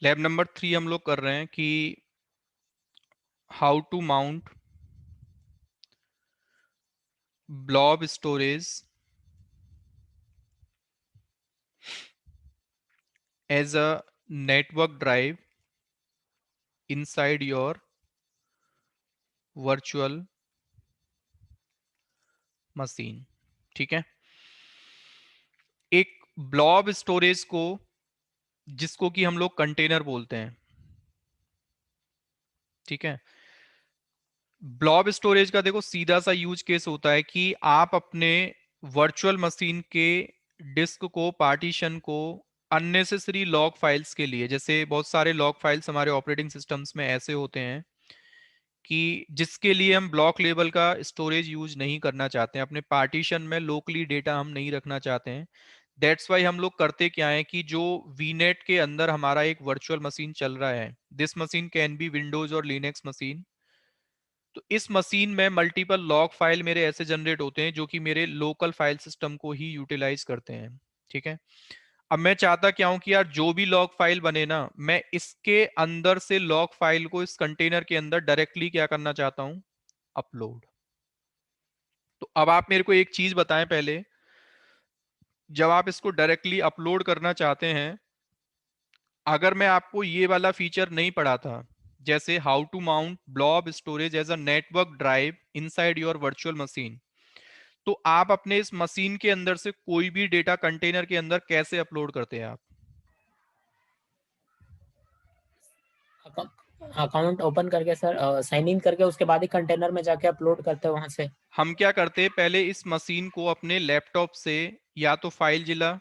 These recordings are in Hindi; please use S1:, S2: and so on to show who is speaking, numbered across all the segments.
S1: लैब नंबर 3 हम लोग कर रहे हैं कि how to mount blob storage as a network drive inside your virtual machine. ठीक है, एक ब्लॉब स्टोरेज को, जिसको कि हम लोग कंटेनर बोलते हैं, ठीक है। ब्लॉब स्टोरेज का देखो सीधा सा यूज केस होता है कि आप अपने वर्चुअल मशीन के डिस्क को, पार्टीशन को, अननेसेसरी लॉग फाइल्स के लिए, जैसे बहुत सारे लॉग फाइल्स हमारे ऑपरेटिंग सिस्टम्स में ऐसे होते हैं कि जिसके लिए हम ब्लॉक लेवल का स्टोरेज यूज नहीं करना चाहते हैं, अपने पार्टीशन में लोकली डेटा हम नहीं रखना चाहते हैं। दैट्स वाई हम लोग करते क्या है कि जो वीनेट के अंदर हमारा एक वर्चुअल मशीन चल रहा है, this machine can be Windows और लिनक्स मशीन, तो इस मशीन में मल्टीपल लॉग फाइल मेरे ऐसे जनरेट होते हैं जो कि मेरे लोकल फाइल सिस्टम को ही यूटिलाइज करते हैं। ठीक है, अब मैं चाहता क्या हूं कि यार जो भी लॉग फाइल बने ना, मैं इसके अंदर से लॉग फाइल को इस कंटेनर के अंदर डायरेक्टली क्या करना चाहता हूं, अपलोड। तो अब आप मेरे को एक चीज बताएं पहले, जब आप इसको डायरेक्टली अपलोड करना चाहते हैं, अगर मैं आपको ये वाला फीचर नहीं पढ़ाता, जैसे how to mount blob storage as a network drive inside your virtual machine, तो आप अपने इस मशीन के अंदर से कोई भी डेटा कंटेनर के अंदर कैसे अपलोड करते हैं आप?
S2: अकाउंट ओपन करके सर, साइन इन करके उसके बाद ही कंटेनर में जाके अपलोड करते हैं वहां से।
S1: हम क्या करते हैं, पहले इस मशीन को अपने लैपटॉप से, या तो फाइल जिला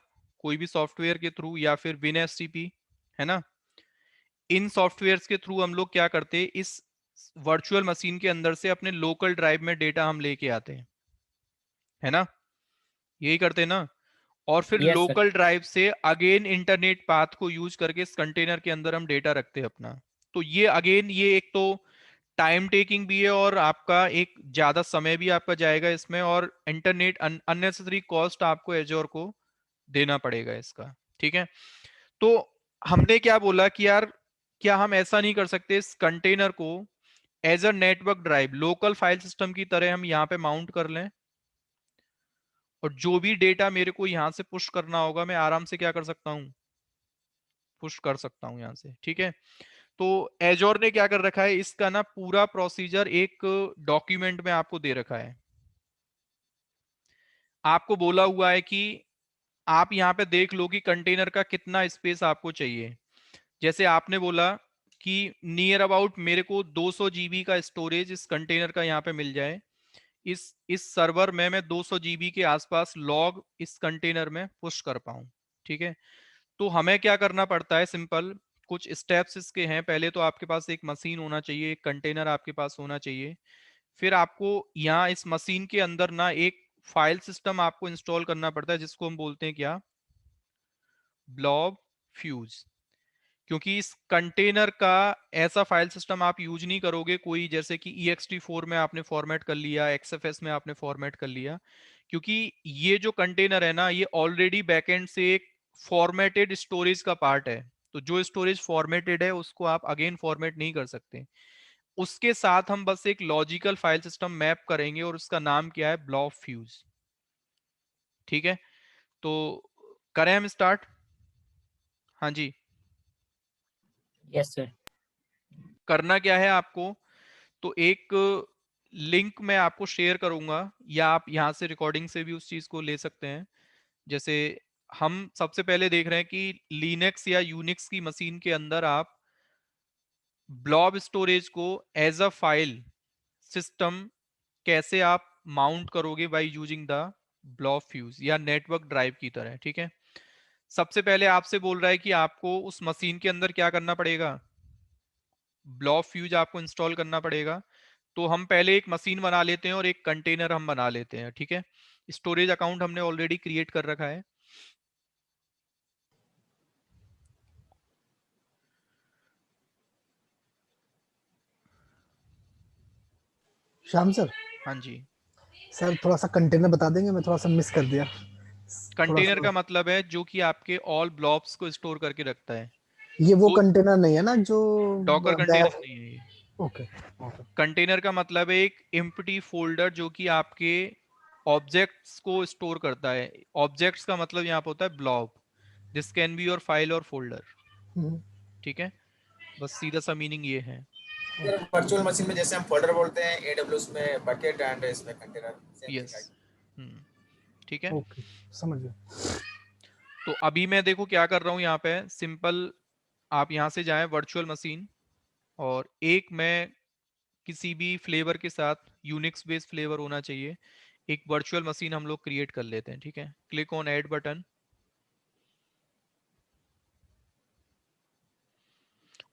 S1: कोई भी सॉफ्टवेयर के थ्रू, या फिर विन एसटीपी, है ना, इन सॉफ्टवेयर्स के थ्रू हम लोग क्या करते हैं, इस वर्चुअल मशीन के अंदर से अपने लोकल ड्राइव में डेटा हम लेके आते हैं, है ना, यही करते हैं ना। और फिर
S2: यस सर।
S1: लोकल ड्राइव से अगेन इंटरनेट पाथ को यूज करके इस कंटेनर के अंदर हम डेटा रखते हैं अपना। तो ये अगेन, ये एक तो टाइम टेकिंग भी है, और आपका एक ज्यादा समय भी आपका जाएगा इसमें, और इंटरनेट अननेसेसरी कॉस्ट आपको एजोर को देना पड़ेगा इसका। ठीक है, तो हमने क्या बोला कि यार क्या हम ऐसा नहीं कर सकते, इस कंटेनर को as a network drive local file system की तरह हम यहाँ पे माउंट कर लें, और जो भी डेटा मेरे को यहां से पुश करना होगा मैं आराम से क्या कर सकता हूं, पुश कर सकता हूं यहां से। ठीक है, तो एजोर ने क्या कर रखा है, इसका ना पूरा प्रोसीजर एक डॉक्यूमेंट में आपको दे रखा है। आपको बोला हुआ है कि आप यहां पे देख लो कि कंटेनर का कितना स्पेस आपको चाहिए। जैसे आपने बोला कि नियर अबाउट मेरे को 200 जीबी का स्टोरेज इस कंटेनर का यहाँ पे मिल जाए, इस सर्वर में मैं 200 जीबी के आसपास लॉग इस कंटेनर में पुश कर पाऊं। ठीक है, तो हमें क्या करना पड़ता है, सिंपल कुछ स्टेप्स इसके हैं। पहले तो आपके पास एक मशीन होना चाहिए, एक कंटेनर आपके पास होना चाहिए। फिर आपको यहाँ इस मशीन के अंदर ना एक फाइल सिस्टम आपको इंस्टॉल करना पड़ता है, जिसको हम बोलते हैं क्या, ब्लॉब फ्यूज। क्योंकि इस कंटेनर का ऐसा फाइल सिस्टम आप यूज नहीं करोगे कोई, जैसे कि ext4 में आपने फॉर्मेट कर लिया, XFS में आपने फॉर्मेट कर लिया, क्योंकि ये जो कंटेनर है ना, ये ऑलरेडी बैकएंड से एक फॉर्मेटेड स्टोरेज का पार्ट है। तो जो स्टोरेज फॉर्मेटेड है उसको आप अगेन फॉर्मेट नहीं कर सकते। उसके साथ हम बस एक लॉजिकल फाइल सिस्टम मैप करेंगे, और उसका नाम क्या है, ब्लॉब फ्यूज। ठीक है, तो करें हम स्टार्ट। हाँ जी,
S2: यस सर।
S1: करना क्या है आपको, तो एक लिंक मैं आपको शेयर करूंगा, या आप यहां से रिकॉर्डिंग से भी उस चीज को ले सकते हैं। जैसे हम सबसे पहले देख रहे हैं कि लिनक्स या यूनिक्स की मशीन के अंदर आप ब्लॉब स्टोरेज को एज अ फाइल सिस्टम कैसे आप माउंट करोगे by using the blob fuse या नेटवर्क ड्राइव की तरह। ठीक है, सबसे पहले आपसे बोल रहा है कि आपको उस मशीन के अंदर क्या करना पड़ेगा, ब्लॉब फ्यूज आपको इंस्टॉल करना पड़ेगा। तो हम पहले एक मशीन बना लेते हैं और एक कंटेनर हम बना लेते हैं। ठीक है, स्टोरेज अकाउंट हमने ऑलरेडी क्रिएट कर रखा है।
S3: श्याम सर,
S1: हाँ जी,
S3: सर थोड़ा सा कंटेनर बता देंगे, मैं थोड़ा सा मिस कर दिया थोड़ा
S1: कंटेनर
S3: सा।
S1: का मतलब है जो कि आपके ऑल ब्लॉब्स को स्टोर करके रखता है।
S3: ये वो
S1: वो
S3: कंटेनर नहीं है ना जो
S1: डॉकर कंटेनर नहीं है ये।
S3: ओके ओके
S1: कंटेनर का मतलब है एक एम्प्टी फोल्डर जो कि आपके ऑब्जेक्ट्स को स्टोर करता है। ऑब्जेक्ट्स का मतलब यहाँ पे होता है blob. This can be your file और फोल्डर। ठीक है, बस सीधा सा मीनिंग ये है।
S4: वर्चुअल मशीन में जैसे हम फोल्डर बोलते हैं, AWS में बकेट एंड इसमें कंटेनर, सेम थिंग
S1: यस,
S4: है।
S1: ठीक है।
S3: ओके समझ गया।
S1: तो अभी मैं देखो क्या कर रहा हूँ यहाँ पे, सिंपल आप यहाँ से जाएं वर्चुअल मशीन, और एक मैं किसी भी फ्लेवर के साथ, यूनिक्स बेस्ड फ्लेवर होना चाहिए, एक वर्चुअल मशीन हम लोग क्रिएट कर लेते हैं। ठीक है, क्लिक ऑन ऐड बटन,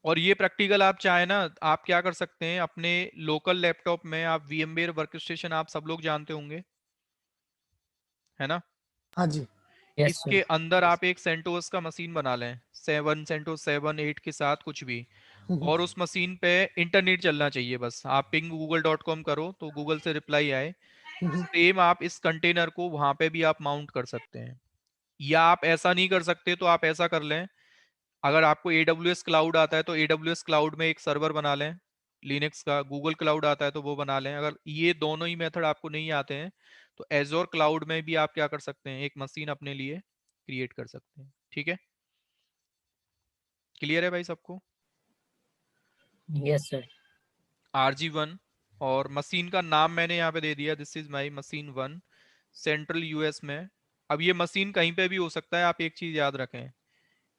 S1: और ये प्रैक्टिकल आप चाहे ना आप क्या कर सकते हैं, अपने लोकल लैपटॉप में आप VMware वर्कस्टेशन आप सब लोग जानते होंगे, है ना।
S3: हाँ जी।
S2: Yes sir.
S1: इसके अंदर आप एक सेंटोस का मशीन बना लें, 7 सेंटोस 7 8 के साथ कुछ भी, और उस मशीन पे इंटरनेट चलना चाहिए। बस आप पिंग google.com करो तो गूगल से रिप्लाई आए। सेम आप इस कंटेनर को वहां पे भी आप माउंट कर सकते हैं, या आप ऐसा नहीं कर सकते तो आप ऐसा कर लें, अगर आपको AWS क्लाउड आता है तो AWS क्लाउड में एक सर्वर बना लें लिनक्स का, गूगल क्लाउड आता है तो वो बना लें। अगर ये दोनों ही मेथड आपको नहीं आते हैं तो एजोर क्लाउड में भी आप क्या कर सकते हैं, एक मशीन अपने लिए क्रिएट कर सकते हैं। ठीक है, क्लियर है भाई सबको।
S2: Yes sir.
S1: RG1, और मशीन का नाम मैंने यहाँ पे दे दिया, this is my machine 1, central US में। अब ये मशीन कहीं पे भी हो सकता है, आप एक चीज याद रखें,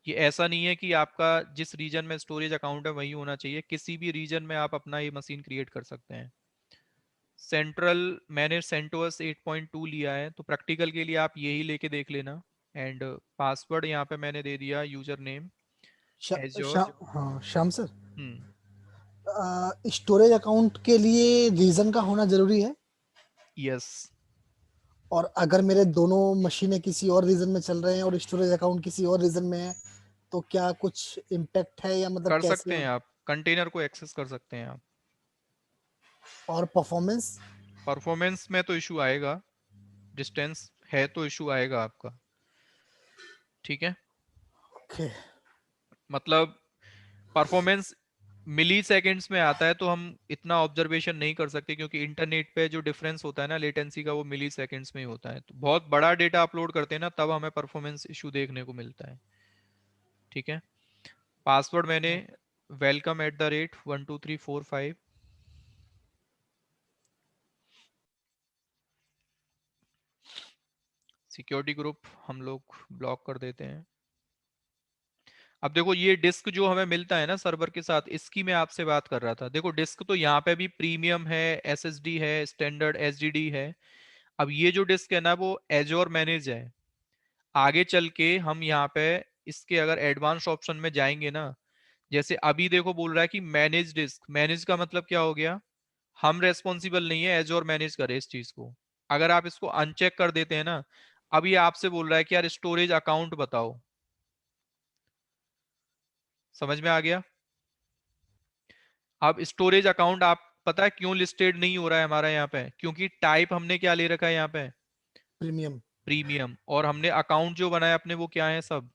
S1: ये ऐसा नहीं है कि आपका जिस रीजन में स्टोरेज अकाउंट है वही होना चाहिए, किसी भी रीजन में आप अपना ये मशीन क्रिएट कर सकते हैं। सेंट्रल मैंने सेंटोस 8.2 लिया है, तो प्रैक्टिकल के लिए आप यही लेके देख लेना। एंड पासवर्ड यहाँ पे मैंने दे दिया यूजर नेम एजोर।
S3: हाँ श्याम सर,
S1: हम्म,
S3: स्टोरेज अकाउंट के लिए रीजन का होना जरूरी है?
S1: यस,
S3: और अगर मेरे दोनों मशीनें किसी और रीजन में चल रहे हैं और स्टोरेज अकाउंट किसी और रीजन में है, तो क्या कुछ इम्पैक्ट है या मतलब
S1: कर सकते
S3: कैसे?
S1: हैं आप, कंटेनर को एक्सेस कर सकते हैं आप।
S3: और परफॉर्मेंस?
S1: परफॉर्मेंस में तो इशू आएगा, डिस्टेंस है तो इशू आएगा आपका। ठीक है,
S3: ओके।
S1: मतलब परफॉर्मेंस मिली सेकेंड्स में आता है तो हम इतना ऑब्जर्वेशन नहीं कर सकते, क्योंकि इंटरनेट पे जो डिफरेंस होता है ना लेटेंसी का, वो मिली सेकेंड्स में ही होता है। तो बहुत बड़ा डेटा अपलोड करते हैं ना, तब हमें परफॉर्मेंस इशू देखने को मिलता है। ठीक है, पासवर्ड मैंने welcome@12345, सिक्योरिटी ग्रुप हम लोग ब्लॉक कर देते हैं। अब देखो ये डिस्क जो हमें मिलता है ना सर्वर के साथ, इसकी मैं आपसे बात कर रहा था। देखो डिस्क तो यहाँ पे भी प्रीमियम है, SSD है, स्टैंडर्ड SSD है। अब ये जो डिस्क है ना वो एजोर मैनेज है। आगे चल के हम यहाँ पे इसके अगर एडवांस ऑप्शन में जाएंगे ना, जैसे अभी देखो बोल रहा है कि मैनेज डिस्क, मैनेज का मतलब क्या हो गया, हम रेस्पॉन्सिबल नहीं है, एजोर मैनेज करे इस चीज को। अगर आप इसको अनचेक कर देते हैं ना, अभी आपसे बोल रहा है कि यार स्टोरेज अकाउंट बताओ, समझ में आ गया। अब स्टोरेज अकाउंट आप पता है क्यों लिस्टेड नहीं हो रहा है हमारा यहाँ पे, क्योंकि टाइप हमने क्या ले रखा है यहाँ पे,
S3: प्रीमियम।
S1: प्रीमियम, और हमने अकाउंट जो बनाया अपने वो क्या है, सब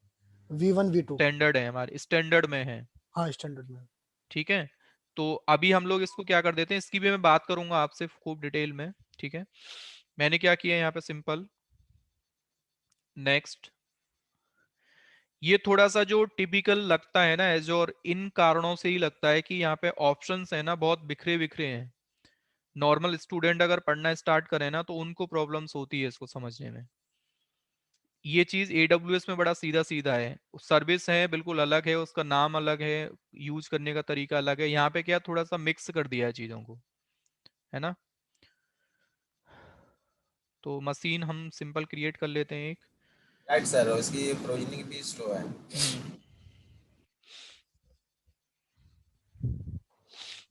S3: V1 V2।
S1: स्टैंडर्ड है, हमारे स्टैंडर्ड में है।
S3: हाँ स्टैंडर्ड में।
S1: ठीक है, तो अभी हम लोग इसको क्या कर देते हैं, इसकी भी मैं बात करूंगा आपसे खूब डिटेल में। ठीक है, मैंने क्या किया यहाँ पे, सिंपल नेक्स्ट। ये थोड़ा सा जो टिपिकल लगता है ना एजोर, इन कारणों से ही लगता है कि यहाँ पे ऑप्शंस है ना बहुत बिखरे बिखरे हैं। नॉर्मल स्टूडेंट अगर पढ़ना स्टार्ट करे ना तो उनको प्रॉब्लम्स होती है इसको समझने में। ये चीज AWS में बड़ा सीधा सीधा है, सर्विस है बिल्कुल अलग है, उसका नाम अलग है, यूज करने का तरीका अलग है। यहाँ पे क्या थोड़ा सा मिक्स कर दिया है चीजों को, है ना। तो मशीन हम सिंपल क्रिएट कर लेते हैं एक।
S4: राइट सर, उसकी प्रोविजनिंग भी स्लो है।
S1: हम्म,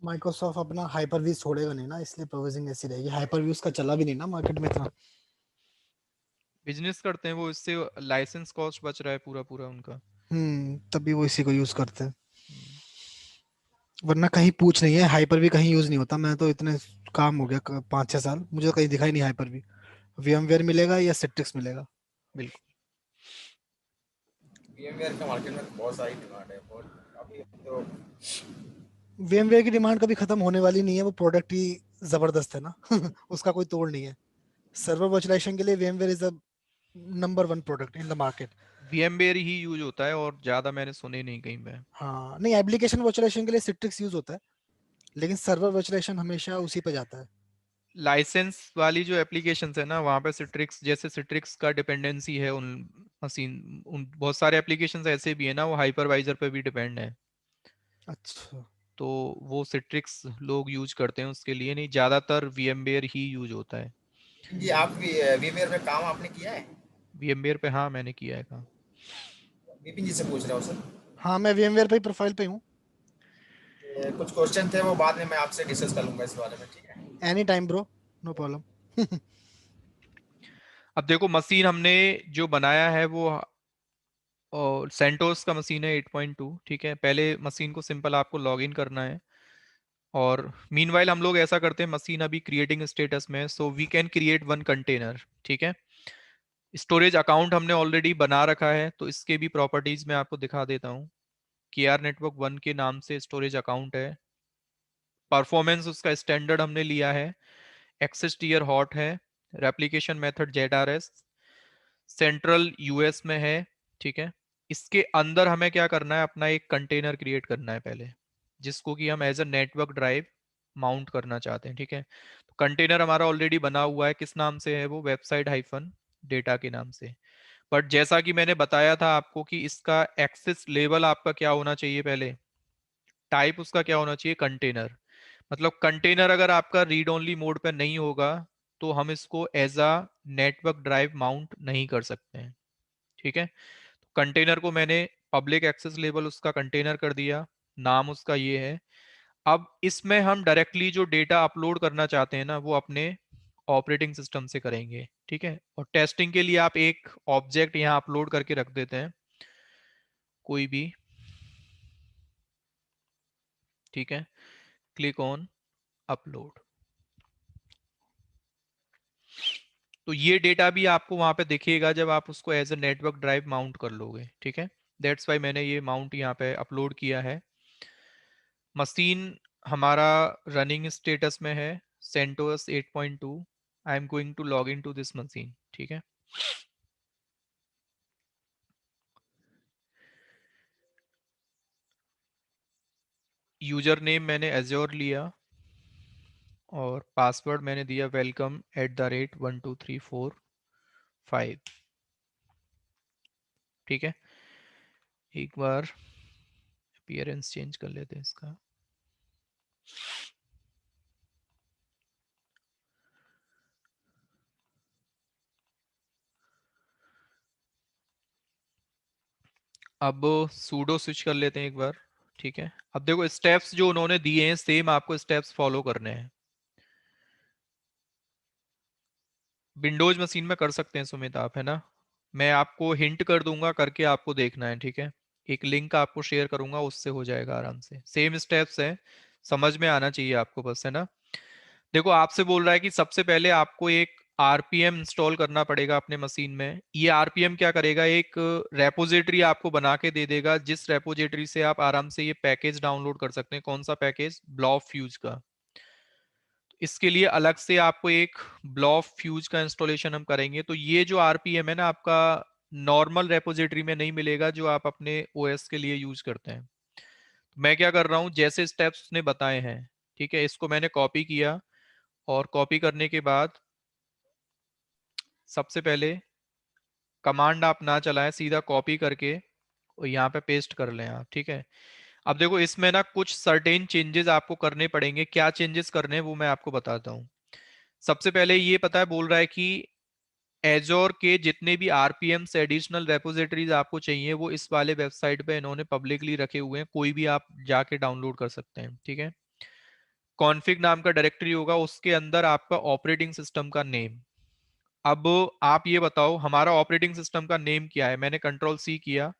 S3: माइक्रोसॉफ्ट अपना हाइपर वी छोड़ेगा नहीं ना, इसलिए प्रोविजनिंग ऐसी रहेगी। हाइपर वी उसका चला भी नहीं ना मार्केट में इतना।
S1: बिजनेस करते हैं वो, इससे लाइसेंस कॉस्ट बच रहा है पूरा पूरा उनका।
S3: तभी वो इसी को यूज करते हैं,
S1: हम्म,
S3: वरना कहीं पूछ नहीं है। हाइपर भी कहीं यूज नहीं होता। मैं तो इतने काम हो गया 5-6 साल, मुझे तो कहीं दिखाई नहीं हाइपर भी। VMware मिलेगा या Citrix मिलेगा।
S1: बिल्कुल।
S4: VMware का मार्केट में बहुत सारी डिमांड है, बहुत अभी तो
S3: VMware की डिमांड कभी खत्म होने वाली नहीं है, वो प्रोडक्ट ही जबरदस्त है ना। उसका कोई तोड़ नहीं है। सर्वर वर्चुअलाइजेशन के लिए VMware is a number 1 product in the market.
S1: VMware he use होता है और ज्यादा मैंने सुने नहीं कहीं पे।
S3: हाँ नहीं, एप्लीकेशन वर्चुअलाइजेशन के लिए Citrix यूज होता है, लेकिन सर्वर वर्चुअलाइजेशन हमेशा उसी पे जाता है।
S1: लाइसेंस वाली जो एप्लीकेशंस है ना, वहाँ पे सिट्रिक्स, जैसे सिट्रिक्स का डिपेंडेंसी है उन मशीन, उन बहुत सारे एप्लीकेशंस ऐसे भी है ना, वो हाइपरवाइजर पे भी डिपेंड है।
S3: अच्छा,
S1: तो वो सिट्रिक्स लोग यूज करते हैं उसके लिए, नहीं ज्यादातर VMware ही यूज होता है।
S4: जी। आप भी VMware में काम आपने किया है?
S1: VMware पे हाँ मैंने किया है काम।
S4: विपिन जी से पूछ रहा हूँ सर।
S3: हाँ मैं VMware पे प्रोफाइल पे हूँ।
S4: कुछ क्वेश्चन थे, वो बाद में मैं आपसे डिस्कस कर लूंगा इस बारे में, ठीक है?
S3: Any time bro, no problem.
S1: अब देखो मशीन हमने जो बनाया है वो और सेंटोस का मशीन है 8.2, ठीक है। पहले मशीन को सिंपल आपको लॉगिन करना है, और मीनवाइल हम लोग ऐसा करते हैं, मशीन अभी क्रिएटिंग स्टेटस में है, so we can create one container, ठीक है। स्टोरेज अकाउंट हमने ऑलरेडी बना रखा है, तो इसके भी प्रॉपर्टीज मैं आपको दिखा देता हूँ। KR नेटवर्क 1 के नाम से स्टोरेज अकाउंट है। परफॉर्मेंस उसका स्टैंडर्ड हमने लिया है, एक्सेस टीयर हॉट है, replication method ZRS, central US में है, ठीक है। इसके अंदर हमें क्या करना है, अपना एक कंटेनर क्रिएट करना है पहले, जिसको कि हम as a network drive mount करना चाहते हैं, ठीक है। तो कंटेनर हमारा ऑलरेडी बना हुआ है, किस नाम से है वो, वेबसाइट हाइफन डेटा के नाम से। बट जैसा कि मैंने बताया था आपको कि इसका एक्सेस लेवल आपका क्या होना चाहिए, पहले टाइप उसका क्या होना चाहिए, कंटेनर। मतलब कंटेनर अगर आपका रीड ओनली मोड पे नहीं होगा तो हम इसको as a network drive mount नहीं कर सकते हैं, ठीक है। कंटेनर को मैंने पब्लिक एक्सेस लेवल उसका कंटेनर कर दिया, नाम उसका ये है। अब इसमें हम डायरेक्टली जो डेटा अपलोड करना चाहते हैं ना, वो अपने ऑपरेटिंग सिस्टम से करेंगे, ठीक है। और टेस्टिंग के लिए आप एक ऑब्जेक्ट यहाँ अपलोड करके रख देते हैं कोई भी, ठीक है। क्लिक ऑन अपलोड, तो ये डेटा भी आपको वहां पे दिखेगा जब आप उसको as a network drive mount कर लोगे, ठीक है। दैट्स वाई मैंने ये माउंट यहाँ पे अपलोड किया है। मशीन हमारा रनिंग स्टेटस में है CentOS 8.2। I am going to log in to this machine, ठीक है। यूजर नेम मैंने एज्योर लिया और पासवर्ड मैंने दिया welcome@12345, ठीक है। एक बार अपीयरेंस चेंज कर लेते हैं इसका। अब सूडो स्विच कर लेते हैं एक बार, ठीक है। अब देखो स्टेप्स जो उन्होंने दिए हैं सेम आपको स्टेप्स फॉलो करने हैं। विंडोज मशीन में कर सकते हैं सुमित आप, है ना। मैं आपको हिंट कर दूंगा, करके आपको देखना है, ठीक है। एक लिंक आपको शेयर करूंगा, उससे हो जाएगा आराम से, सेम स्टेप्स हैं, समझ में आना चाहिए आपको बस, है ना। देखो आपसे बोल रहा है कि सबसे पहले आपको एक RPM इंस्टॉल करना पड़ेगा अपने मशीन में। ये RPM क्या करेगा, एक रेपोजिटरी आपको बना के दे देगा, जिस रेपोजिटरी से आप आराम से ये पैकेज डाउनलोड कर सकते हैं। कौन सा पैकेज, ब्लॉब फ्यूज का। इसके लिए अलग से आपको एक ब्लॉब फ्यूज का इंस्टॉलेशन हम करेंगे। तो ये जो RPM है ना आपका, नॉर्मल रेपोजिटरी में नहीं मिलेगा जो आप अपने OS के लिए यूज करते हैं। मैं क्या कर रहा हूं, जैसे स्टेप्स ने बताए हैं, ठीक है, इसको मैंने कॉपी किया, और कॉपी करने के बाद सबसे पहले कमांड आप ना चलाएं, सीधा कॉपी करके और यहाँ पे पेस्ट कर लें आप, ठीक है। अब देखो इसमें ना कुछ सर्टेन चेंजेस आपको करने पड़ेंगे। क्या चेंजेस करने हैं वो मैं आपको बताता हूँ। सबसे पहले ये पता है, बोल रहा है कि एजोर के जितने भी RPM से एडिशनल रेपोजिटरीज आपको चाहिए वो इस वाले वेबसाइट पे इन्होंने पब्लिकली रखे हुए हैं, कोई भी आप जाके डाउनलोड कर सकते हैं, ठीक है। कॉन्फ़िग नाम का डायरेक्टरी होगा, उसके अंदर आपका ऑपरेटिंग सिस्टम का नेम। अब आप ये बताओ हमारा ऑपरेटिंग सिस्टम का नेम क्या है। मैंने Ctrl+C किया,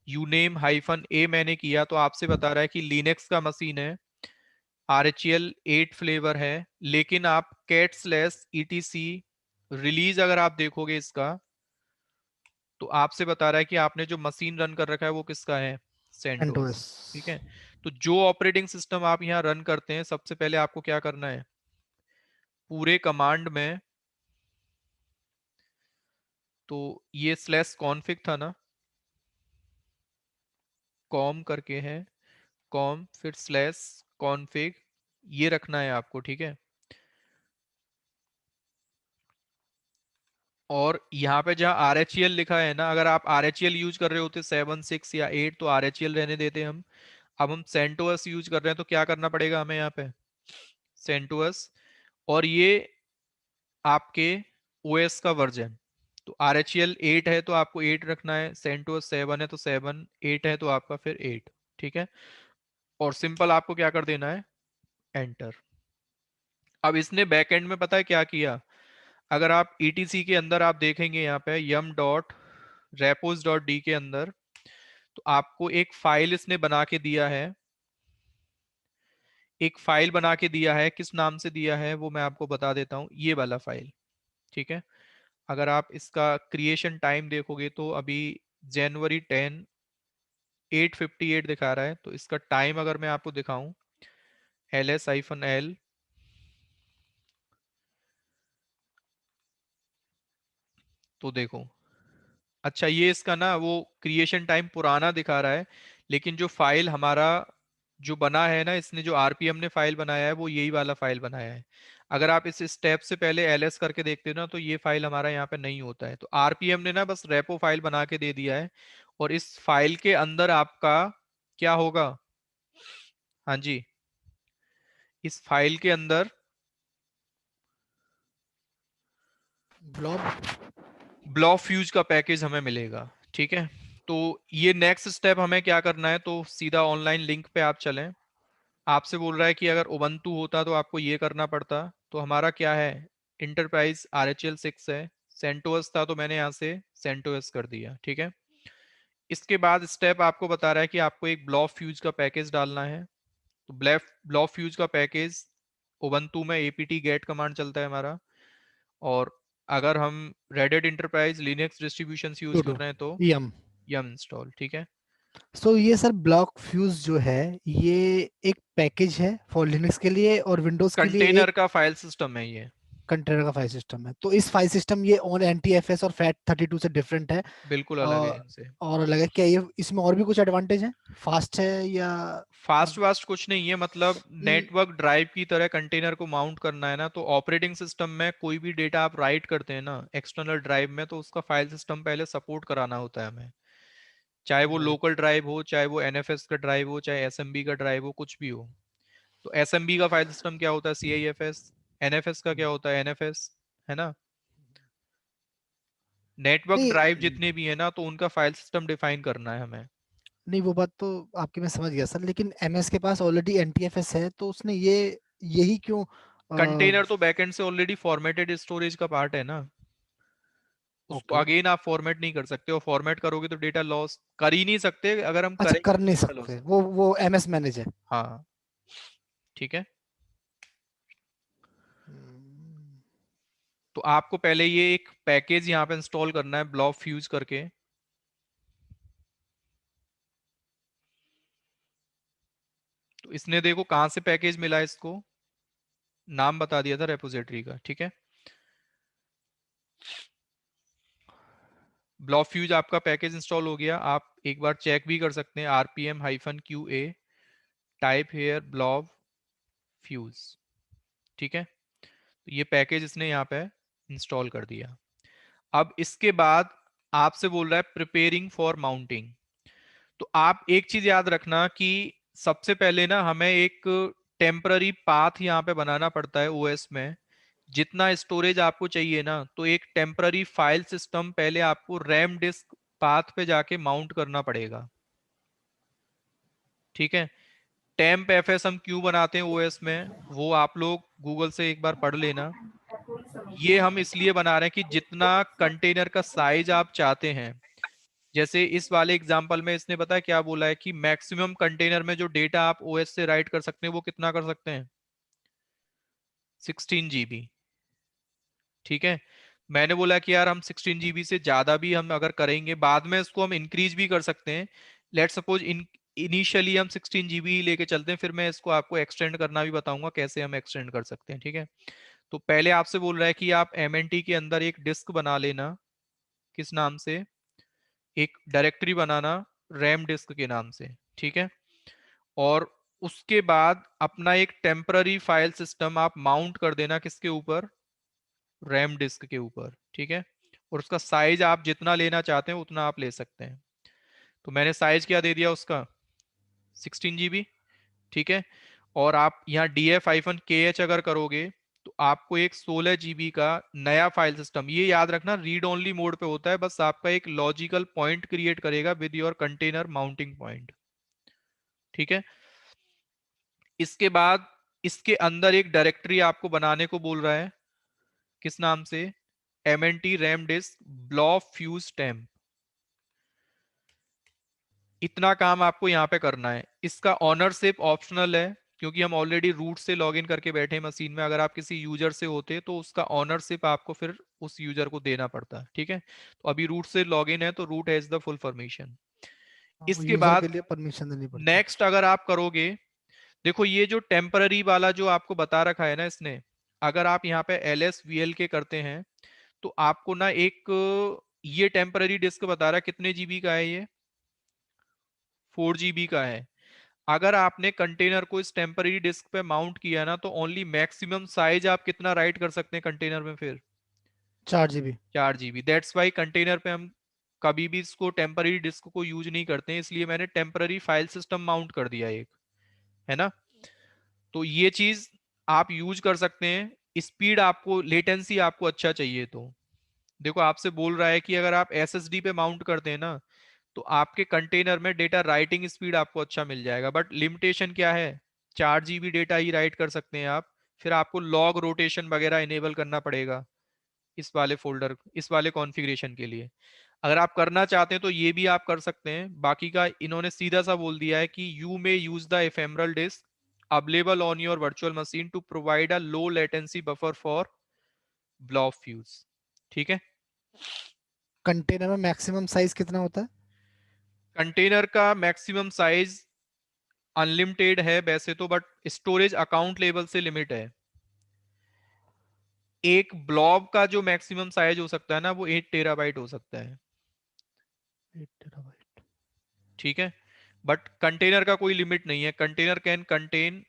S1: uname-a मैंने किया, तो आपसे बता रहा है कि लिनक्स का मशीन है, RHEL 8 फ्लेवर है। लेकिन आप cat/etc रिलीज अगर आप देखोगे इसका, तो आपसे बता रहा है कि आपने जो मशीन रन कर रखा है वो किसका है, सेंटोस।
S3: CentOS।
S1: ठीक है, तो जो ऑपरेटिंग सिस्टम आप यहाँ रन करते हैं, सबसे पहले आपको क्या करना है, पूरे कमांड में, तो ये /config था ना, कॉम करके है, कॉम फिर /config, ये रखना है आपको। ठीक है, और यहाँ पे जहाँ RHEL लिखा है ना, अगर आप RHEL यूज कर रहे होते 7, 6 या 8 तो RHEL रहने देते हम। अब हम CentOS यूज कर रहे हैं तो क्या करना पड़ेगा हमें यहाँ पे, CentOS, और ये आपके OS का वर्जन। तो RHEL 8 है तो आपको 8 रखना है, CentOS 7 है तो 7, 8 है तो आपका फिर 8। ठीक है, और सिंपल आपको क्या कर देना है, एंटर। अब इसने बैकएंड में पता है क्या किया, अगर आप ETC के अंदर आप देखेंगे यहाँ पे yum.repos.d के अंदर, तो आपको एक फाइल इसने बना के दिया है, एक फाइल बना के दिया है, किस नाम से दिया है वो मैं आपको बता देता हूँ, ये वाला फाइल। ठीक है, अगर आप इसका क्रिएशन टाइम देखोगे तो अभी जनवरी 10 8:58 दिखा रहा है। तो इसका टाइम अगर मैं आपको दिखाऊं, ls-l, तो देखो, अच्छा ये इसका ना वो क्रिएशन टाइम पुराना दिखा रहा है, लेकिन जो फाइल हमारा जो बना है ना, इसने जो RPM ने फाइल बनाया है वो यही वाला फाइल बनाया है। अगर आप इस स्टेप से पहले ls करके देखते हो ना, तो ये फाइल हमारा यहाँ पे नहीं होता है। तो RPM ने ना बस रेपो फाइल बना के दे दिया है, और इस फाइल के अंदर आपका क्या होगा, हाँ जी, इस फाइल के अंदर ब्लॉब फ्यूज का पैकेज हमें मिलेगा। ठीक है, तो ये नेक्स्ट स्टेप हमें क्या करना है, तो सीधा ऑनलाइन लिंक पे आप चलें। आपसे बोल रहा है कि अगर उबंटू होता तो आपको ये करना पड़ता, तो हमारा क्या है, इंटरप्राइज RHEL 6 है, CentOS था तो मैंने यहाँ से CentOS कर दिया। ठीक है, इसके बाद स्टेप आपको बता रहा है कि आपको एक ब्लॉब फ्यूज का पैकेज डालना है। तो ब्लॉब फ्यूज का पैकेज उबंटू में apt get कमांड चलता है हमारा, और अगर हम Reddit enterprise Linux distribution use कर
S3: sudo
S1: रहे हैं तो
S3: yum।
S1: यम इंस्टॉल। ठीक है,
S3: सो ये सर ब्लॉक फ्यूज जो है, ये एक पैकेज है फॉर लिनक्स के लिए और विंडोज के लिए एक
S1: कंटेनर का फाइल सिस्टम है ये,
S3: कंटेनर का फाइल सिस्टम है। तो इस फाइल सिस्टम ये ऑन NTFS और FAT32 से डिफरेंट है।
S1: बिल्कुल अलग है
S3: और
S1: इनसे।
S3: और अलग है क्या, ये इसमें और भी कुछ एडवांटेज है, फास्ट है या
S1: फास्ट वास्ट कुछ नहीं है, मतलब
S3: ल-
S1: नेटवर्क ड्राइव की तरह कंटेनर को माउंट करना है ना, तो ऑपरेटिंग सिस्टम में कोई भी डेटा आप राइट करते हैं ना एक्सटर्नल ड्राइव में, तो उसका फाइल सिस्टम पहले सपोर्ट कराना होता है हमें, चाहे वो
S3: राइट।
S1: लोकल ड्राइव हो, चाहे वो NFS का ड्राइव हो, चाहे SMB का ड्राइव हो, कुछ भी हो। तो SMB का फाइल सिस्टम क्या होता है, CIFS, NFS का क्या होता है, NFS, है ना। नेटवर्क
S3: नहीं
S1: ड्राइव जितने भी है ना, तो उनका फाइल सिस्टम डिफाइन करना है हमें।
S3: नहीं, वो बात तो आपकी मैं समझ गया सर, लेकिन MS के पास ऑलरेडी NTFS है, तो उसने ये यही क्यों
S1: कंटेनर तो बैकएंड से ऑलरेडी फॉर्मेटेड स्टोरेज का पार्ट है ना, उसको
S3: ओके।
S1: अगेन आप फॉर्मेट नहीं कर सकते, और फॉर्मेट करोगे तो डेटा लॉस कर ही नहीं सकते, अगर हम
S3: अच्छा,
S1: करेंगे
S3: कर
S1: तो
S3: नहीं
S1: डेटा लॉस
S3: सकते,
S1: है।
S3: वो MS मैनेज है।
S1: हाँ, ठीक है,
S3: हम्म,
S1: तो आपको पहले ये एक पैकेज यहाँ पे इंस्टॉल करना है ब्लॉब फ्यूज करके। तो इसने देखो कहाँ से पैकेज मिला, इसको नाम बता दिया था रेपोजिटरी का। ठीक है, ब्लॉब फ्यूज आपका पैकेज इंस्टॉल हो गया, आप एक बार चेक भी कर सकते हैं, RPM-QA type hair blob fuse. ठीक है, तो ये पैकेज इसने यहाँ पे इंस्टॉल कर दिया। अब इसके बाद आपसे बोल रहा है प्रिपेयरिंग फॉर माउंटिंग। तो आप एक चीज याद रखना कि सबसे पहले ना हमें एक टेम्पररी पाथ यहाँ पे बनाना पड़ता है OS में। जितना स्टोरेज आपको चाहिए ना, तो एक टेम्पररी फाइल सिस्टम पहले आपको रैम डिस्क पाथ पे जाके माउंट करना पड़ेगा। ठीक है, टेम्प FS हम क्यों बनाते हैं OS में, वो आप लोग गूगल से एक बार पढ़ लेना। ये हम इसलिए बना रहे हैं कि जितना कंटेनर का साइज आप चाहते हैं, जैसे इस वाले एग्जांपल में इसने पता है क्या बोला है कि मैक्सिमम कंटेनर में जो डेटा आप OS से राइट कर सकते हैं वो कितना कर सकते हैं, 16 GB। ठीक है, मैंने बोला कि यार हम 16 GB से ज्यादा भी हम अगर करेंगे, बाद में इसको हम इंक्रीज भी कर सकते हैं। लेट सपोज इनिशियली हम 16 GB ही लेके चलते हैं, फिर मैं इसको आपको एक्सटेंड करना भी बताऊंगा कैसे हम एक्सटेंड कर सकते हैं, ठीक है। तो पहले आपसे बोल रहा है कि आप MNT के अंदर एक डिस्क बना लेना, किस नाम से, एक डायरेक्टरी बनाना रैम डिस्क के नाम से, ठीक है। और उसके बाद अपना एक टेम्पररी फाइल सिस्टम आप माउंट कर देना, किसके ऊपर, रैम डिस्क के ऊपर, ठीक है। और उसका साइज आप जितना लेना चाहते हैं उतना आप ले सकते हैं। तो मैंने साइज क्या दे दिया उसका, 16 GB, ठीक है। और आप यहाँ df-kh अगर करोगे तो आपको एक 16 GB का नया फाइल सिस्टम, ये याद रखना रीड ओनली मोड पे होता है, बस आपका एक लॉजिकल पॉइंट क्रिएट करेगा with your container mounting point, ठीक है। इसके बाद इसके अंदर एक डायरेक्टरी आपको बनाने को बोल रहा है, किस नाम से, MNT RAM disc blob fuse temp. इतना काम आपको यहाँ पे करना है। इसका ऑनरशिप ऑप्शनल है, क्योंकि हम ऑलरेडी रूट से लॉगिन करके बैठे हैं मशीन में। अगर आप किसी यूजर से होते तो उसका ऑनरशिप आपको फिर उस यूजर को देना पड़ता है, ठीक है। तो अभी रूट से लॉगिन है तो root has the full permission. इसके
S3: यूजर
S1: बाद
S3: के लिए परमिशन देनी पड़ती है।
S1: नेक्स्ट अगर आप करोगे, देखो ये जो टेम्पररी वाला जो आपको बता रखा है ना इसने, अगर आप यहाँ पे LSVL के करते हैं तो आपको ना एक ये टेम्पररी डिस्क बता रहा है कितने जीबी का है, ये 4 GB का है। अगर आपने कंटेनर को इस टेम्पररी डिस्क पे माउंट किया ना तो ओनली मैक्सिमम साइज आप कितना राइट कर सकते हैं कंटेनर में, फिर
S3: 4 GB।
S1: 4 GB। That's why container पे हम कभी भी इसको टेम्पररी डिस्क को यूज नहीं करते हैं, इसलिए मैंने टेम्पररी फाइल सिस्टम माउंट कर दिया एक, है ना। तो ये चीज आप यूज कर सकते हैं। स्पीड आपको, लेटेंसी आपको अच्छा चाहिए तो देखो आपसे बोल रहा है कि अगर आप SSD पे माउंट करते हैं ना तो आपके कंटेनर में डेटा राइटिंग स्पीड आपको अच्छा मिल जाएगा, बट लिमिटेशन क्या है, 4 GB डेटा ही राइट कर सकते हैं आप। फिर आपको लॉग रोटेशन वगैरह इनेबल करना पड़ेगा इस वाले फोल्डर, इस वाले कॉन्फ़िगरेशन के लिए। अगर आप करना चाहते हैं तो ये भी आप कर सकते हैं। बाकी का इन्होंने सीधा सा बोल दिया है कि you may use the ephemeral disk available on your virtual machine to provide a low latency buffer for blob fuse, ठीक है।
S3: कंटेनर में मैक्सिमम साइज कितना होता है?
S1: कंटेनर का मैक्सिमम साइज अनलिमिटेड है वैसे तो, बट स्टोरेज अकाउंट लेवल से लिमिट है। एक ब्लॉब का जो मैक्सिमम साइज हो सकता है ना वो 8 TB हो सकता है,
S3: 8 TB।
S1: ठीक है। बट कंटेनर का कोई लिमिट नहीं है, container can contain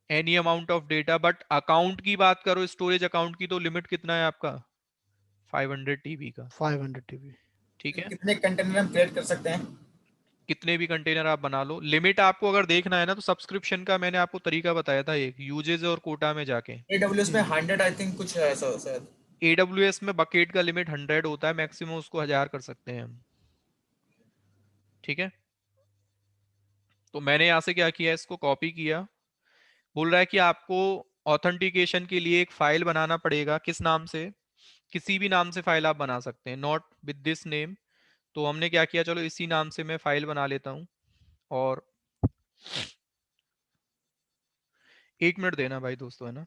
S1: any amount of data. But account की बात करो, स्टोरेज अकाउंट की, तो लिमिट कितना है आपका, 500 TB का,
S3: 500 TB।
S1: ठीक है।
S4: कितने कंटेनर हम क्रिएट कर सकते हैं?
S1: कितने भी कंटेनर आप बना लो। लिमिट आपको अगर देखना है ना तो सब्सक्रिप्शन का मैंने आपको तरीका बताया था, एक यूजेज और कोटा में जाके।
S4: AWS में 100 आई थिंक कुछ है ऐसा शायद।
S1: AWS में बकेट का लिमिट 100 होता है, मैक्सिमम उसको 1000 कर सकते हैं हम, ठीक है। तो मैंने यहाँ से क्या किया, इसको कॉपी किया। बोल रहा है कि आपको ऑथेंटिकेशन के लिए एक फाइल बनाना पड़ेगा, किस नाम से, किसी भी नाम से फाइल आप बना सकते हैं, नॉट विद दिस नेम। तो हमने क्या किया, चलो इसी नाम से मैं फाइल बना लेता हूं। और 1 मिनट देना भाई दोस्तों, है ना।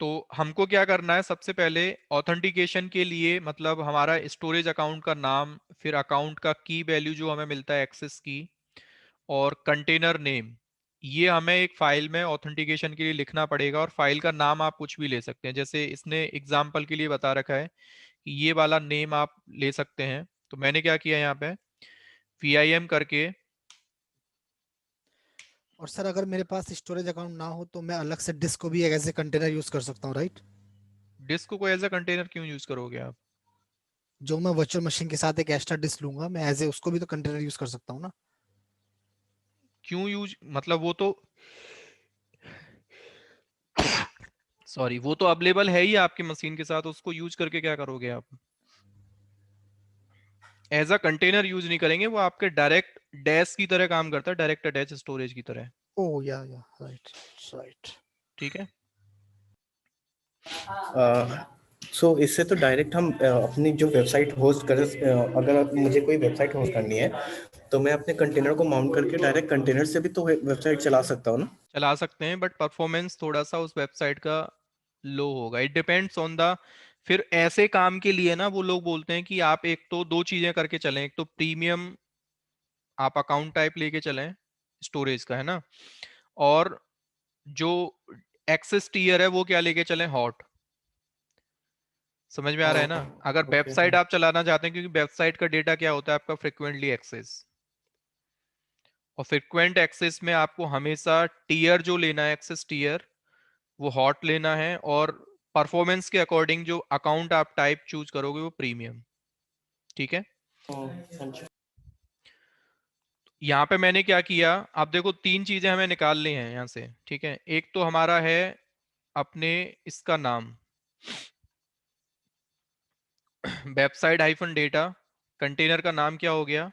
S1: तो हमको क्या करना है, सबसे पहले ऑथेंटिकेशन के लिए, मतलब हमारा स्टोरेज अकाउंट का नाम, फिर अकाउंट का की वैल्यू जो हमें मिलता है एक्सेस की, और कंटेनर नेम, ये हमें एक फाइल में ऑथेंटिकेशन के लिए लिखना पड़ेगा। और फाइल का नाम आप कुछ भी ले सकते हैं, जैसे इसने एग्जाम्पल के लिए बता रखा है कि ये वाला नेम आप ले सकते हैं। तो मैंने क्या किया यहाँ पे, vim करके।
S3: और सर अगर मेरे पास स्टोरेज अकाउंट ना हो तो मैं अलग से डिस्क को भी एज ए कंटेनर यूज कर सकता हूँ, राइट?
S1: डिस्क को एज अ कंटेनर क्यों यूज करोगे आप?
S3: जो मैं वर्चुअल मशीन के साथ एक एक्स्ट्रा डिस्क लूंगा, मैं एज ए उसको भी तो कंटेनर यूज कर सकता हूँ ना?
S1: क्यों यूज, मतलब वो तो सॉरी, वो तो अवेलेबल है ही आपके मशीन के साथ, उसको यूज करके क्या करोगे आप? एज अ कंटेनर यूज नहीं करेंगे, वो आपके डायरेक्ट डैश की तरह काम करता है, डायरेक्ट अटैच स्टोरेज की तरह,
S3: ओ या राइट राइट।
S1: ठीक है।
S5: सो इससे तो डायरेक्ट हम अपनी जो वेबसाइट होस्ट कर, अगर मुझे कोई वेबसाइट होस्ट करनी है तो मैं अपने कंटेनर को माउंट करके डायरेक्ट कंटेनर से भी तो वेबसाइट चला सकता हूँ ना?
S1: चला सकते हैं, बट परफॉर्मेंस थोड़ा सा उस वेबसाइट का लो होगा। इट डिपेंड्स ऑन द, फिर ऐसे काम के लिए ना वो लोग बोलते हैं कि आप एक तो दो चीजें करके चलें, एक तो प्रीमियम आप अकाउंट टाइप लेके चलें स्टोरेज का, है ना, और जो एक्सेस टीयर है वो क्या लेके चलें, हॉट। समझ में आ रहा है ना? अगर
S5: Okay.
S1: वेबसाइट आप चलाना चाहते हैं, क्योंकि वेबसाइट का डेटा क्या होता है आपका, फ्रिक्वेंटली एक्सेस, और फ्रिक्वेंट एक्सेस में आपको हमेशा टीयर जो लेना है, एक्सेस टीयर, वो हॉट लेना है, और परफॉर्मेंस के अकॉर्डिंग जो अकाउंट आप टाइप चूज करोगे वो प्रीमियम। ठीक है, यहाँ पे मैंने क्या किया, आप देखो तीन चीजें हमें निकालनी हैं यहाँ से। ठीक है, एक तो हमारा है अपने इसका नाम वेबसाइट हाइफन डेटा, कंटेनर का नाम क्या हो गया,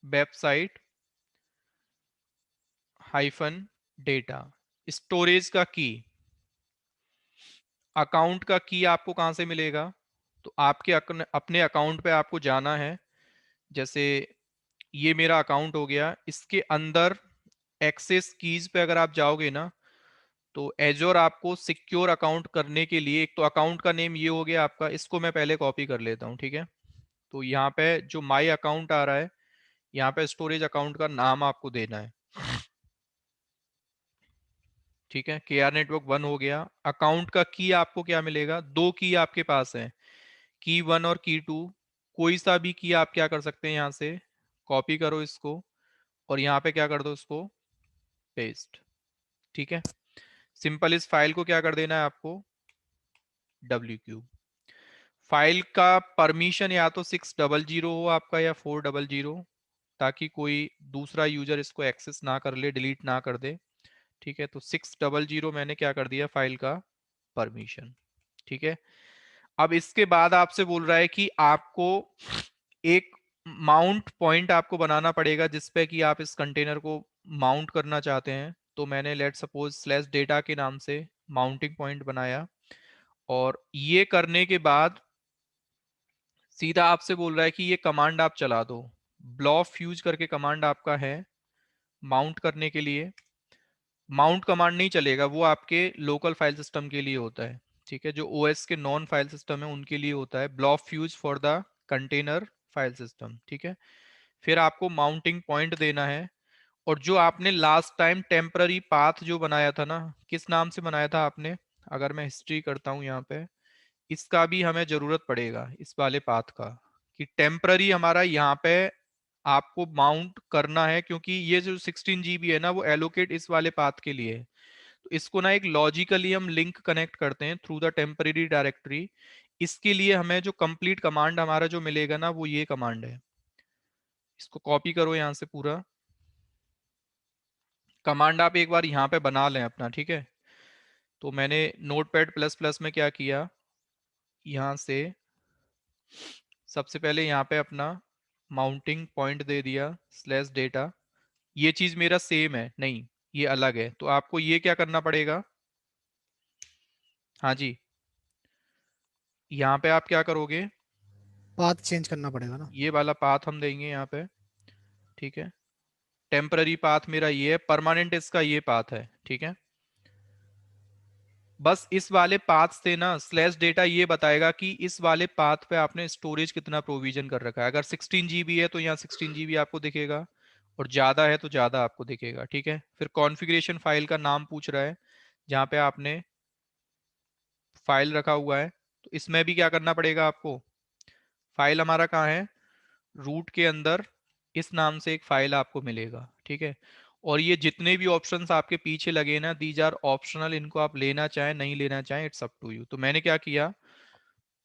S1: वेबसाइट हाइफन डेटा। स्टोरेज का की, अकाउंट का की आपको कहां से मिलेगा, तो आपके अपने अकाउंट पे आपको जाना है। जैसे ये मेरा अकाउंट हो गया, इसके अंदर एक्सेस कीज पे अगर आप जाओगे ना, तो एजोर आपको सिक्योर अकाउंट करने के लिए, एक तो अकाउंट का नेम ये हो गया आपका, इसको मैं पहले कॉपी कर लेता हूँ। ठीक है, तो यहाँ पे जो माई अकाउंट आ रहा है, यहाँ पे स्टोरेज अकाउंट का नाम आपको देना है। ठीक है, के आर नेटवर्क 1 हो गया। अकाउंट का की आपको क्या मिलेगा, दो की आपके पास है, की 1 और की 2। कोई सा भी की आप क्या कर सकते हैं, यहाँ से कॉपी करो इसको, और यहाँ पे क्या कर दो, इसको पेस्ट। ठीक है, सिंपल इस फाइल को क्या कर देना है आपको, WQ। फाइल का परमिशन या तो 600 हो आपका, या 400, ताकि कोई दूसरा यूजर इसको एक्सेस ना कर ले, डिलीट ना कर दे। ठीक है, तो 600 मैंने क्या कर दिया फाइल का परमिशन। ठीक है, अब इसके बाद आपसे बोल रहा है कि आपको एक माउंट पॉइंट आपको बनाना पड़ेगा जिसपे कि आप इस कंटेनर को माउंट करना चाहते हैं। तो मैंने लेट सपोज स्लैश डेटा के नाम से माउंटिंग पॉइंट बनाया, और ये करने के बाद सीधा आपसे बोल रहा है कि ये कमांड आप चला दो। ब्लॉ फ्यूज करके कमांड आपका है माउंट करने के लिए। माउंट कमांड नहीं चलेगा, वो आपके लोकल फाइल सिस्टम के लिए होता है। ठीक है, जो ओएस के नॉन फाइल सिस्टम है उनके लिए होता है blob fuse for the container file system. ठीक है, फिर आपको माउंटिंग पॉइंट देना है, और जो आपने लास्ट टाइम टेम्पररी पाथ जो बनाया था ना, किस नाम से बनाया था आपने, अगर मैं हिस्ट्री करता हूं यहाँ पे, इसका भी हमें जरूरत पड़ेगा इस वाले पाथ का, कि टेम्पररी हमारा यहाँ पे आपको माउंट करना है, क्योंकि ये जो 16 GB है ना, वो एलोकेट इस वाले पाथ के लिए है। तो इसको ना एक लॉजिकली हम लिंक कनेक्ट करते हैं थ्रू द टेम्पररी डायरेक्टरी। इसके लिए हमें जो कंप्लीट कमांड हमारा जो मिलेगा ना, वो ये कमांड है। इसको कॉपी करो यहाँ से पूरा कमांड, आप एक बार यहाँ पे बना लें अपना। ठीक है, तो मैंने नोटपैड प्लस प्लस में क्या किया, यहाँ से सबसे पहले यहाँ पे अपना माउंटिंग पॉइंट दे दिया स्लैश डेटा। ये चीज मेरा सेम है नहीं, ये अलग है, तो आपको ये क्या करना पड़ेगा, हाँ जी, यहाँ पे आप क्या करोगे,
S3: पाथ चेंज करना पड़ेगा ना।
S1: ये वाला पाथ हम देंगे यहाँ पे। ठीक है, टेम्पररी पाथ मेरा ये है, परमानेंट इसका ये पाथ है। ठीक है, बस इस वाले पाथ से ना स्लैश डेटा ये बताएगा कि इस वाले पाथ पे आपने स्टोरेज कितना प्रोविजन कर रखा है। अगर 16 GB है तो यहाँ 16 GB आपको दिखेगा, और ज्यादा है तो ज्यादा आपको दिखेगा। ठीक है, फिर कॉन्फ़िगरेशन फाइल का नाम पूछ रहा है जहाँ पे आपने फाइल रखा हुआ है, तो इसमें भी क्या करना पड़ेगा आपको, फाइल हमारा कहाँ है, रूट के अंदर इस नाम से एक फाइल आपको मिलेगा। ठीक है, और ये जितने भी ऑप्शंस आपके पीछे लगे ना, दीज आर ऑप्शनल, इनको आप लेना चाहें नहीं लेना चाहें, इट्स अप टू यू। तो मैंने क्या किया,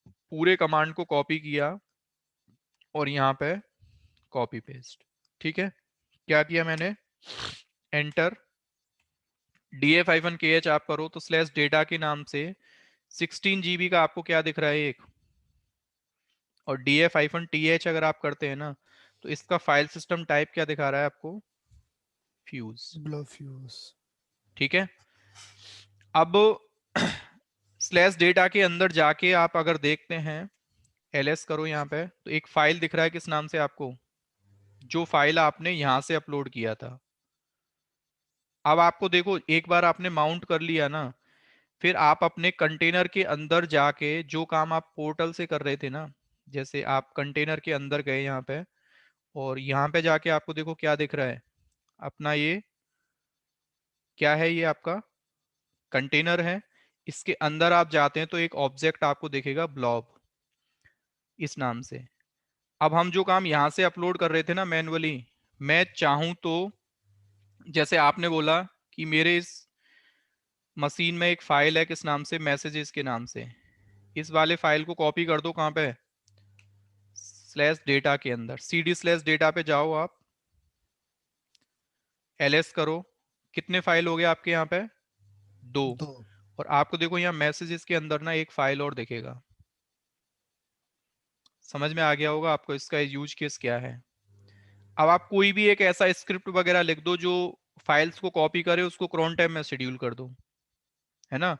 S1: पूरे कमांड को कॉपी किया और यहाँ पे कॉपी पेस्ट। ठीक है, क्या किया मैंने, एंटर, df-kh आप करो तो स्लैश डेटा के नाम से 16 GB का आपको क्या दिख रहा है एक, और df-th अगर आप करते हैं ना, तो इसका फाइल सिस्टम टाइप क्या दिखा रहा है आपको, फ्यूज।
S3: ब्लॉ फ्यूज।
S1: ठीक है, अब स्लैश डेटा के अंदर जाके आप अगर देखते हैं, ls करो यहाँ पे, तो एक फाइल दिख रहा है किस नाम से आपको, जो फाइल आपने यहां से अपलोड किया था। अब आपको देखो, एक बार आपने माउंट कर लिया ना, फिर आप अपने कंटेनर के अंदर जाके जो काम आप पोर्टल से कर रहे थे ना, जैसे आप कंटेनर के अंदर गए यहाँ पे, और यहाँ पे जाके आपको देखो क्या दिख रहा है अपना, ये क्या है, ये आपका कंटेनर है। इसके अंदर आप जाते हैं तो एक ऑब्जेक्ट आपको दिखेगा ब्लॉब इस नाम से। अब हम जो काम यहाँ से अपलोड कर रहे थे ना मैन्युअली, मैं चाहूं तो, जैसे आपने बोला कि मेरे इस मशीन में एक फाइल है किस नाम से, मैसेजेस के नाम से, इस वाले फाइल को कॉपी कर दो, कहाँ पे, स्लैश डेटा के अंदर, cd स्लैश डेटा पे जाओ आप, ls करो, कितने फाइल हो गए आपके यहाँ पे, 2।
S3: 2।
S1: और आपको देखो यहाँ मैसेजेस के अंदर ना एक फाइल और दिखेगा। समझ में आ गया होगा आपको इसका यूज केस क्या है। अब आप कोई भी एक ऐसा स्क्रिप्ट वगैरह लिख दो जो फाइल्स को कॉपी करे, उसको cron टाइम में शेड्यूल कर दो, है ना,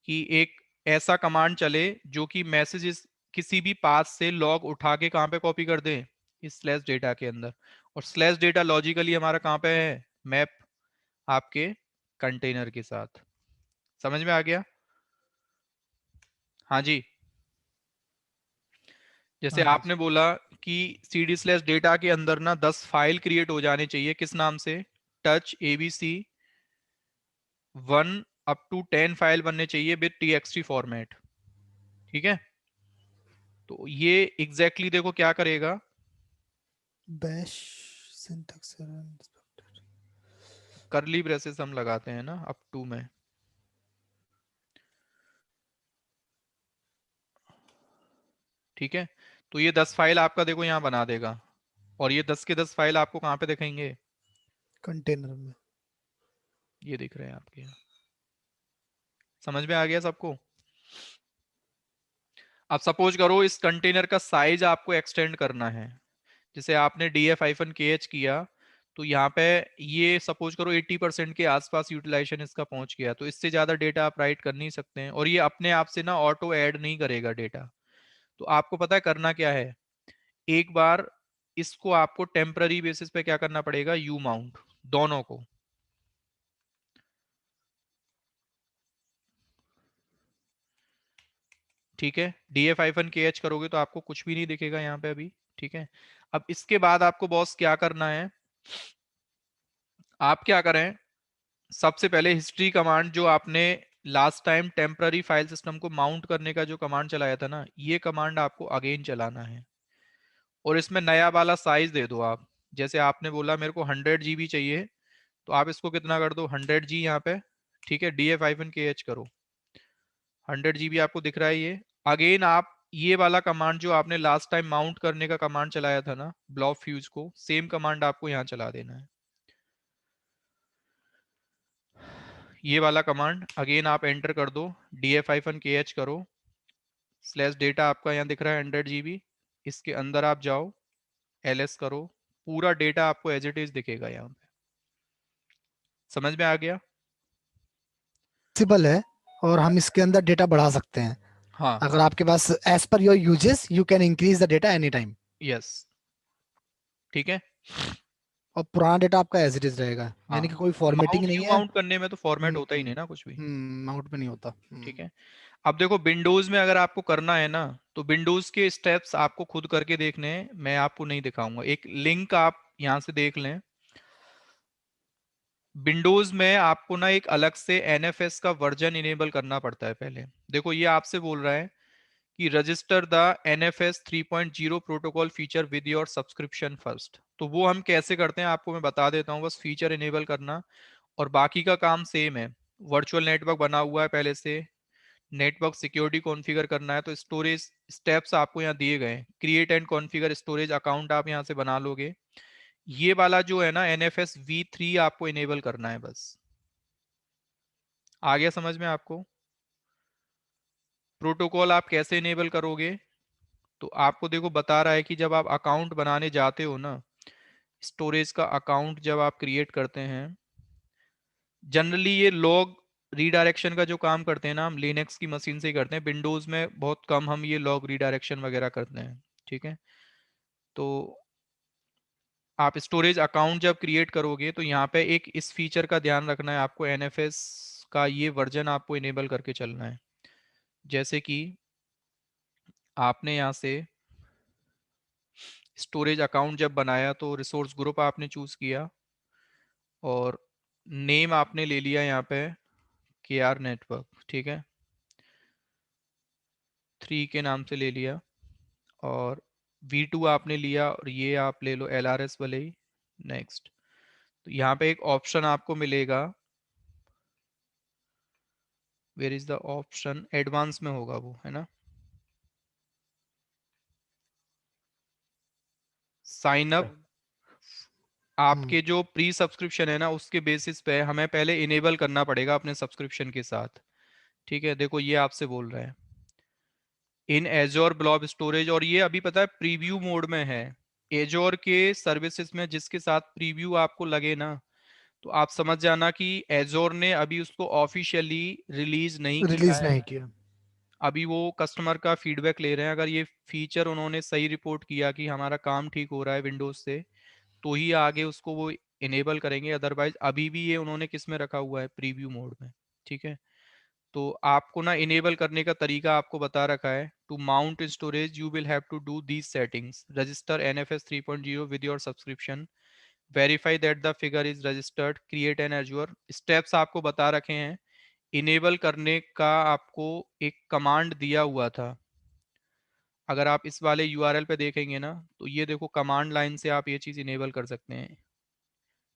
S1: कि एक ऐसा कमांड चले जो कि मैसेजेस किसी भी पाथ से लॉग उठा के कहाँ पे कॉपी कर दे, इस स्लैश डेटा के अंदर। और स्लैश डेटा लॉजिकली हमारा कहाँ पे है, मैप आपके कंटेनर के साथ। समझ में आ गया? हाँ जी। जैसे
S3: हाँ
S1: आपने बोला कि cd स्लैश डेटा के अंदर ना 10 फाइल क्रिएट हो जाने चाहिए, किस नाम से, touch abc 1 up to 10 file बनने चाहिए विद txt फॉर्मेट। ठीक है, तो ये एग्जैक्टली देखो क्या करेगा,
S3: बैश सिंटैक्स एरर।
S1: करली ब्रेसेस हम लगाते हैं ना अप टू में, ठीक है। तो ये 10 फाइल आपका देखो यहाँ बना देगा, और ये 10 के 10 फाइल आपको कहाँ पे दिखेंगे,
S3: कंटेनर में।
S1: ये दिख रहे हैं आपके यहाँ। समझ में आ गया सबको? अब सपोज करो इस कंटेनर का साइज आपको एक्सटेंड करना है, जैसे आपने df-kh किया, तो यहाँ पे ये सपोज करो 80% के आसपास यूटिलाइजेशन इसका पहुंच गया, तो इससे ज्यादा डेटा आप राइट कर नहीं सकते हैं, और ये अपने आप से ना ऑटो ऐड नहीं करेगा डेटा। तो आपको पता है करना क्या है, एक बार इसको आपको टेम्पररी बेसिस पे क्या करना पड़ेगा, यू माउंट दोनों को। ठीक है, df-kh करोगे तो आपको कुछ भी नहीं दिखेगा यहाँ पे अभी। ठीक है, अब इसके बाद आपको बॉस क्या करना है, आप क्या करें, सबसे पहले हिस्ट्री कमांड जो आपने last time temporary file system को माउंट करने का जो कमांड चलाया था ना, ये कमांड आपको अगेन चलाना है, और इसमें नया वाला साइज दे दो आप। जैसे आपने बोला मेरे को 100 GB चाहिए, तो आप इसको कितना कर दो, 100 G यहाँ पे। ठीक है, df-kh करो, 100 GB आपको दिख रहा है ये। अगेन आप ये वाला कमांड जो आपने लास्ट टाइम माउंट करने का कमांड चलाया था ना ब्लॉब फ्यूज को, सेम कमांड आपको यहाँ चला देना है, ये वाला कमांड अगेन आप एंटर कर दो, df-kh करो, स्लैश डेटा आपका यहाँ दिख रहा है 100 GB, इसके अंदर आप जाओ, ls करो, पूरा डेटा आपको एज इट इज दिखेगा यहाँ पे। समझ में आ गया?
S3: पॉसिबल है, और हम इसके अंदर डेटा बढ़ा सकते हैं।
S1: हाँ,
S3: अगर आपके पास as per your uses you can increase the data any time.
S1: Yes, ठीक है।
S3: और पुराना डेटा आपका एज इट इज रहेगा,
S1: हाँ,
S3: यानी कि कोई फॉर्मेटिंग
S1: माउंट
S3: नहीं
S1: यू
S3: है।
S1: माउंट करने में तो फॉर्मेट होता ही नहीं ना कुछ भी।
S3: माउंट में नहीं होता।
S1: ठीक है, अब देखो विंडोज में अगर आपको करना है ना, तो विंडोज के स्टेप्स आपको खुद करके देखने हैं, मैं आपको नहीं दिखाऊंगा, एक लिंक आप यहां से देख लें। विंडोज में आपको ना एक अलग से NFS का वर्जन इनेबल करना पड़ता है पहले। देखो ये आपसे बोल रहा है कि register the NFS 3.0 protocol feature with your subscription first. तो वो हम कैसे करते हैं आपको मैं बता देता हूँ, बस फीचर इनेबल करना, और बाकी का काम सेम है। वर्चुअल नेटवर्क बना हुआ है पहले से, नेटवर्क सिक्योरिटी कॉन्फ़िगर करना है, तो स्टोरेज स्टेप्स आपको यहाँ दिए गए हैं, create and configure storage account आप यहाँ से बना लोगे। ये वाला जो है ना NFS v3 आपको इनेबल करना है बस। आ गया समझ में आपको? प्रोटोकॉल आप कैसे इनेबल करोगे, तो आपको देखो बता रहा है कि जब आप अकाउंट बनाने जाते हो ना, स्टोरेज का अकाउंट जब आप क्रिएट करते हैं, जनरली ये लॉग रीडायरेक्शन का जो काम करते हैं ना, हम लिनक्स की मशीन से ही करते हैं, विंडोज में बहुत कम हम ये लॉग रीडायरेक्शन वगैरह करते हैं। ठीक है, तो आप स्टोरेज अकाउंट जब क्रिएट करोगे तो यहाँ पे एक इस फीचर का ध्यान रखना है आपको, NFS का ये वर्जन आपको इनेबल करके चलना है। जैसे कि आपने यहाँ से स्टोरेज अकाउंट जब बनाया तो रिसोर्स ग्रुप आपने चूज किया और नेम आपने ले लिया यहाँ पे KR नेटवर्क, ठीक है, 3 के नाम से ले लिया, और V2 आपने लिया और ये आप ले लो LRS वाले ही। नेक्स्ट, तो यहाँ पे एक ऑप्शन आपको मिलेगा, where is the option, advance में होगा वो, है ना, साइन अप। आपके जो प्री सब्सक्रिप्शन है ना उसके बेसिस पे हमें पहले इनेबल करना पड़ेगा अपने सब्सक्रिप्शन के साथ, ठीक है। देखो ये आपसे बोल रहा है इन एजोर ब्लॉब स्टोरेज, और ये अभी पता है प्रीव्यू मोड में है। एजोर के सर्विसेज में जिसके साथ प्रीव्यू आपको लगे ना, तो आप समझ जाना कि एजोर ने अभी उसको ऑफिशियली रिलीज नहीं किया
S3: रिलीज
S1: है।
S3: नहीं किया।
S1: अभी वो कस्टमर का फीडबैक ले रहे हैं। अगर ये फीचर उन्होंने सही रिपोर्ट किया कि हमारा काम ठीक हो रहा है विंडोज से, तो ही आगे उसको वो इनेबल करेंगे, अदरवाइज अभी भी ये उन्होंने किस में रखा हुआ है, प्रीव्यू मोड में, ठीक है। तो आपको ना इनेबल करने का तरीका आपको बता रखा है। To mount storage you will have to do these settings, register NFS 3.0 with your subscription, verify that the figure is registered, create an Azure. Steps आपको बता रखे हैं। इनेबल करने का आपको एक कमांड दिया हुआ था, अगर आप इस वाले URL पे देखेंगे ना तो ये देखो कमांड लाइन से आप ये चीज इनेबल कर सकते हैं,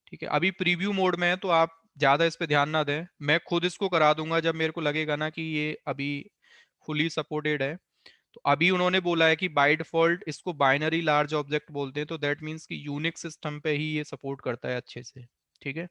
S1: ठीक है। अभी प्रीव्यू मोड में है तो आप ज्यादा इस पे ध्यान ना दें, मैं खुद इसको करा दूंगा जब मेरे को लगेगा ना कि ये अभी फुली सपोर्टेड है। तो अभी उन्होंने बोला है कि बाय डिफॉल्ट इसको बाइनरी लार्ज ऑब्जेक्ट बोलते हैं, तो दैट मीन्स कि यूनिक्स सिस्टम पे ही ये सपोर्ट करता है अच्छे से, ठीक है।